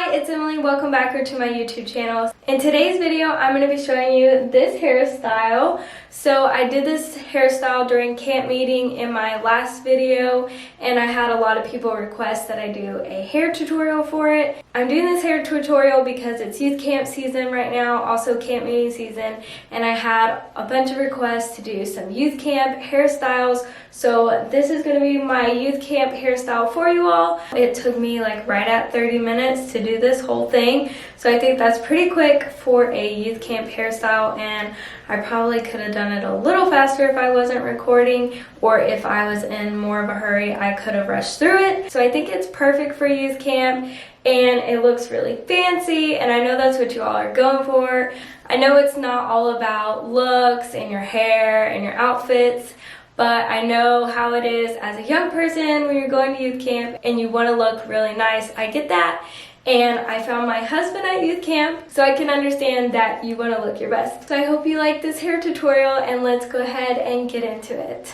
Hi, it's Emily. Welcome back to my YouTube channel. In today's video, I'm going to be showing you this hairstyle. So I did this hairstyle during camp meeting in my last video, and I had a lot of people request that I do a hair tutorial for it. I'm doing this hair tutorial because it's youth camp season right now, also camp meeting season, and I had a bunch of requests to do some youth camp hairstyles. So this is going to be my youth camp hairstyle for you all. It took me like right at 30 minutes to do this whole thing, so I think that's pretty quick for a youth camp hairstyle, and I probably could have done it a little faster if I wasn't recording, or if I was in more of a hurry I could have rushed through it. So I think it's perfect for youth camp, and it looks really fancy, and I know that's what you all are going for. I know it's not all about looks and your hair and your outfits, but I know how it is as a young person when you're going to youth camp and you want to look really nice. I get that. And I found my husband at youth camp, so I can understand that you want to look your best. So I hope you like this hair tutorial, and let's go ahead and get into it.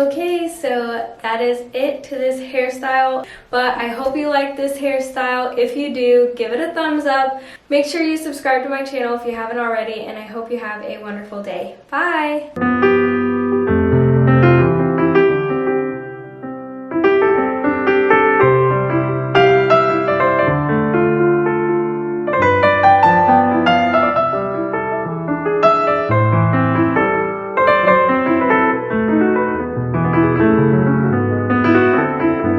Okay, so that is it to this hairstyle, but I hope you like this hairstyle. If you do, give it a thumbs up. Make sure you subscribe to my channel if you haven't already, and I hope you have a wonderful day. Bye!